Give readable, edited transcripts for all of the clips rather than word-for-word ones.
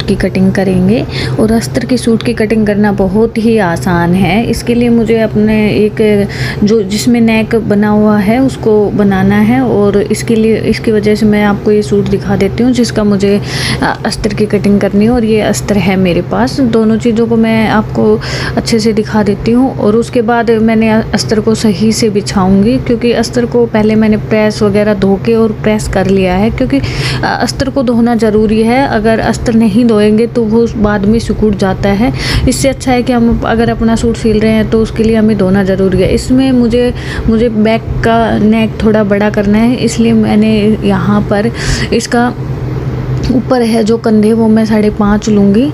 की कटिंग करेंगे। और अस्तर की सूट की कटिंग करना बहुत ही आसान है। इसके लिए मुझे अपने एक जो जिसमें नेक बना हुआ है उसको बनाना है, और इसके लिए इसकी वजह से मैं आपको ये सूट दिखा देती हूँ जिसका मुझे अस्तर की कटिंग करनी है। और ये अस्तर है मेरे पास। दोनों चीज़ों को मैं आपको अच्छे से दिखा देती हूँ। और उसके बाद मैंने अस्तर को सही से बिछाऊंगी, क्योंकि अस्तर को पहले मैंने प्रेस वगैरह धो के और प्रेस कर लिया है, क्योंकि अस्तर को धोना ज़रूरी है। अगर अस्तर नहीं धोएंगे तो वो बाद में सिकुड़ जाता है। इससे अच्छा है कि हम अगर अपना सूट सिल रहे हैं तो उसके लिए हमें धोना ज़रूरी है। इसमें मुझे बैक का नेक थोड़ा बड़ा करना है, इसलिए मैंने यहाँ पर इसका ऊपर है जो कंधे वो मैं 5.5 लूँगी,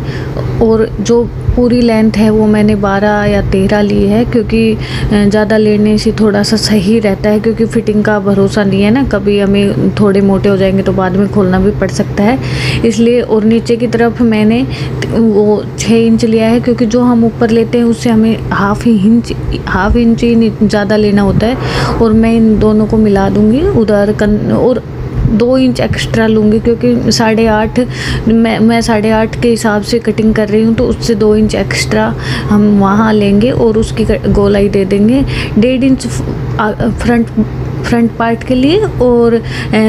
और जो पूरी लेंथ है वो मैंने 12 या 13 ली है, क्योंकि ज़्यादा लेने से थोड़ा सा सही रहता है, क्योंकि फिटिंग का भरोसा नहीं है ना, कभी हमें थोड़े मोटे हो जाएंगे तो बाद में खोलना भी पड़ सकता है, इसलिए। और नीचे की तरफ मैंने वो 6 इंच लिया है, क्योंकि जो हम ऊपर लेते हैं उससे हमें हाफ इंच ही ज़्यादा लेना होता है। और मैं इन दोनों को मिला दूँगी उधर और 2 इंच एक्स्ट्रा लूँगी, क्योंकि 8.5 मैं 8.5 के हिसाब से कटिंग कर रही हूँ, तो उससे 2 इंच एक्स्ट्रा हम वहाँ लेंगे और उसकी गोलाई दे देंगे 1.5 इंच फ्रंट पार्ट के लिए और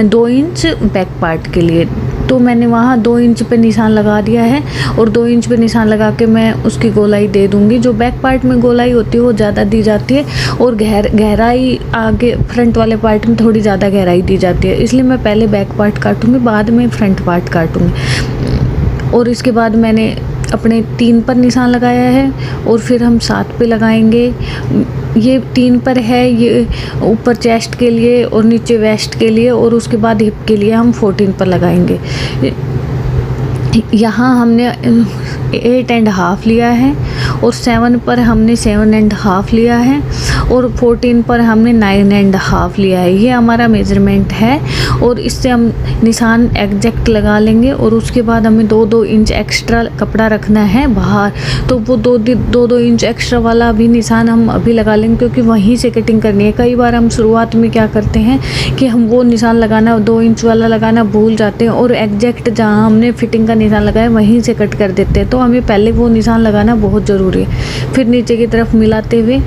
2 इंच बैक पार्ट के लिए। तो मैंने वहाँ 2 इंच पे निशान लगा दिया है, और 2 इंच पे निशान लगा के मैं उसकी गोलाई दे दूँगी। जो बैक पार्ट में गोलाई होती है वो ज़्यादा दी जाती है, और गहराई आगे फ्रंट वाले पार्ट में थोड़ी ज़्यादा गहराई दी जाती है, इसलिए मैं पहले बैक पार्ट काटूँगी, बाद में फ्रंट पार्ट काटूँगी। और इसके बाद मैंने अपने 3 पर निशान लगाया है, और फिर हम 7 पे लगाएंगे। ये 3 पर है, ये ऊपर चेस्ट के लिए और नीचे वेस्ट के लिए, और उसके बाद हिप के लिए हम 14 पर लगाएंगे। यहाँ हमने 8.5 लिया है, और 7 पर हमने 7.5 लिया है, और 14 पर हमने 9.5 लिया है। ये हमारा मेजरमेंट है, और इससे हम निशान एग्जैक्ट लगा लेंगे। और उसके बाद हमें 2-2 इंच एक्स्ट्रा कपड़ा रखना है बाहर, तो वो 2-2 इंच एक्स्ट्रा वाला भी निशान हम अभी लगा लेंगे, क्योंकि वहीं से कटिंग करनी है। कई बार हम शुरुआत में क्या करते हैं कि हम वो निशान लगाना 2 इंच वाला लगाना भूल जाते हैं, और एग्जैक्ट जहाँ हमने फिटिंग का निशान लगाया वहीं से कट कर देते हैं, तो हमें पहले वो निशान लगाना बहुत ज़रूरी है। फिर नीचे की तरफ मिलाते हुए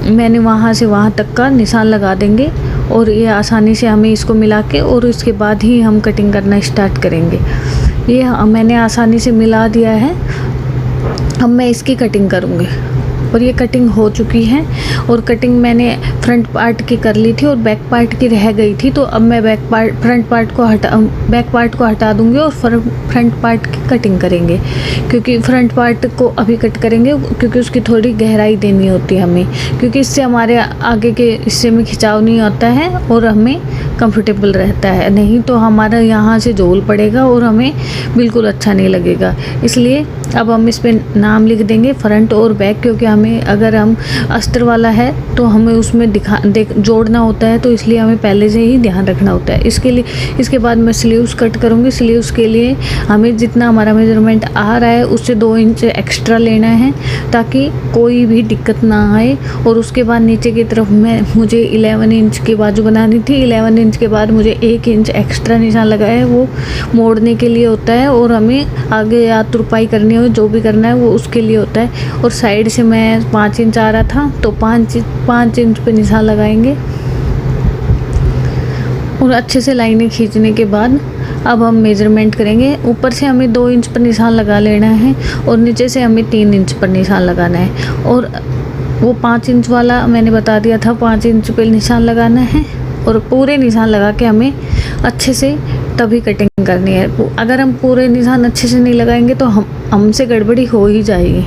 मैंने वहाँ से वहाँ तक का निशान लगा देंगे, और ये आसानी से हमें इसको मिला के और इसके बाद ही हम कटिंग करना स्टार्ट करेंगे। ये मैंने आसानी से मिला दिया है। अब मैं इसकी कटिंग करूँगी, और ये कटिंग हो चुकी है। और कटिंग मैंने फ्रंट पार्ट की कर ली थी और बैक पार्ट की रह गई थी, तो अब मैं बैक पार्ट को हटा दूंगी और फ्रंट पार्ट की कटिंग करेंगे, क्योंकि फ्रंट पार्ट को अभी कट करेंगे, क्योंकि उसकी थोड़ी गहराई देनी होती है हमें, क्योंकि इससे हमारे आगे के हिस्से में खिंचाव नहीं होता है और हमें कंफर्टेबल रहता है। नहीं तो हमारा यहाँ से झोल पड़ेगा और हमें बिल्कुल अच्छा नहीं लगेगा। इसलिए अब हम इस पर नाम लिख देंगे फ्रंट और बैक, क्योंकि हमें अगर हम अस्तर वाला है तो हमें उसमें जोड़ना होता है, तो इसलिए हमें पहले से ही ध्यान रखना होता है। इसके बाद मैं स्लीव्स कट करूँगी। स्लीव्स के लिए हमें जितना हमारा मेजरमेंट आ रहा है उससे 2 इंच एक्स्ट्रा लेना है, ताकि कोई भी दिक्कत ना आए। और उसके बाद नीचे की तरफ मुझे 11 इंच की बाजू बनानी थी। 11 इंच के बाद मुझे 1 इंच एक्स्ट्रा निशान लगाया है, वो मोड़ने के लिए होता है, और हमें आगे या तुरपाई करनी हो जो भी करना है वो उसके लिए होता है। और साइड से मैं 5 इंच आ रहा था, तो 5 इंच पे निशान लगाएंगे, और अच्छे से लाइनें खींचने के बाद अब हम मेजरमेंट करेंगे। ऊपर से हमें 2 इंच पर निशान लगा लेना है, और नीचे से हमें 3 इंच पर निशान लगाना है। और वो 5 इंच वाला मैंने बता दिया था, 5 इंच पे निशान लगाना है, और पूरे निशान लगा के हमें अच्छे से तभी कटिंग करनी है। अगर हम पूरे निशान अच्छे से नहीं लगाएंगे तो हमसे गड़बड़ी हो ही जाएगी,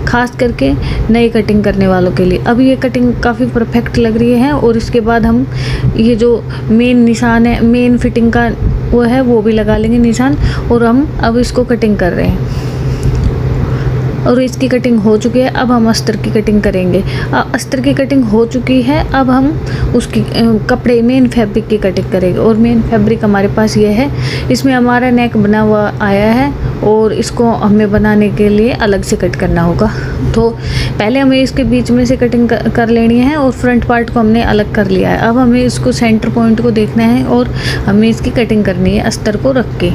खास करके नई कटिंग करने वालों के लिए। अब ये कटिंग काफ़ी परफेक्ट लग रही है। और इसके बाद हम ये जो मेन निशान है, मेन फिटिंग का वो है, वो भी लगा लेंगे निशान। और हम अब इसको कटिंग कर रहे हैं, और इसकी कटिंग हो चुकी है। अब हम अस्तर की कटिंग करेंगे। अस्तर की कटिंग हो चुकी है, अब हम उसकी कपड़े मेन फैब्रिक की कटिंग करेंगे। और मेन फैब्रिक हमारे पास ये है, इसमें हमारा नेक बना हुआ आया है, और इसको हमें बनाने के लिए अलग से कट करना होगा। तो पहले हमें इसके बीच में से कटिंग कर लेनी है, और फ्रंट पार्ट को हमने अलग कर लिया है। अब हमें इसको सेंटर पॉइंट को देखना है, और हमें इसकी कटिंग करनी है अस्तर को रख के।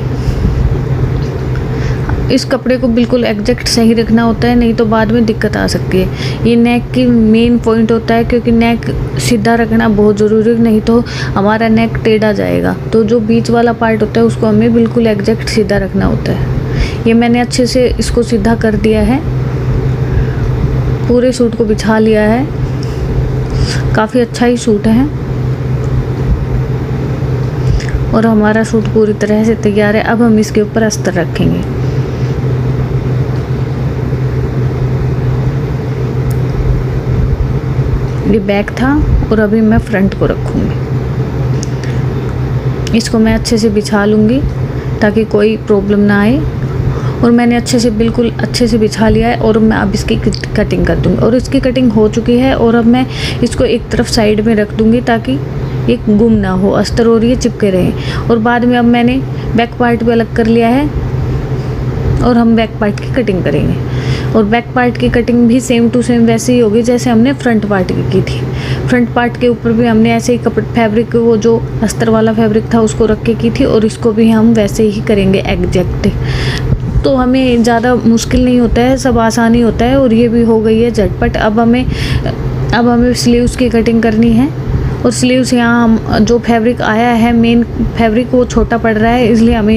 इस कपड़े को बिल्कुल एग्जैक्ट सही रखना होता है, नहीं तो बाद में दिक्कत आ सकती है। ये नेक की मेन पॉइंट होता है, क्योंकि नेक सीधा रखना बहुत ज़रूरी है, नहीं तो हमारा नेक टेढ़ा जाएगा। तो जो बीच वाला पार्ट होता है उसको हमें बिल्कुल एग्जैक्ट सीधा रखना होता है। ये मैंने अच्छे से इसको सीधा कर दिया है, पूरे सूट को बिछा लिया है। काफ़ी अच्छा ही सूट है और हमारा सूट पूरी तरह से तैयार है। अब हम इसके ऊपर अस्तर रखेंगे। ये बैक था और अभी मैं फ्रंट को रखूँगी। इसको मैं अच्छे से बिछा लूँगी ताकि कोई प्रॉब्लम ना आए। और मैंने अच्छे से बिल्कुल अच्छे से बिछा लिया है और मैं अब इसकी कटिंग कर दूँगी। और इसकी कटिंग हो चुकी है और अब मैं इसको एक तरफ साइड में रख दूँगी ताकि ये गुम ना हो अस्तर और ये चिपके रहें। और बाद में अब मैंने बैक पार्ट भी अलग कर लिया है और हम बैक पार्ट की कटिंग करेंगे। और बैक पार्ट की कटिंग भी सेम टू सेम वैसे ही होगी जैसे हमने फ्रंट पार्ट की थी। फ्रंट पार्ट के ऊपर भी हमने ऐसे ही कपड़े फैब्रिक, वो जो अस्तर वाला फैब्रिक था उसको रख के की थी, और इसको भी हम वैसे ही करेंगे एग्जैक्ट। तो हमें ज़्यादा मुश्किल नहीं होता है, सब आसानी होता है। और ये भी हो गई है झटपट। अब हमें स्लीव्स की कटिंग करनी है। और स्लीव्स यहाँ हम जो फैब्रिक आया है मेन फैब्रिक वो छोटा पड़ रहा है, इसलिए हमें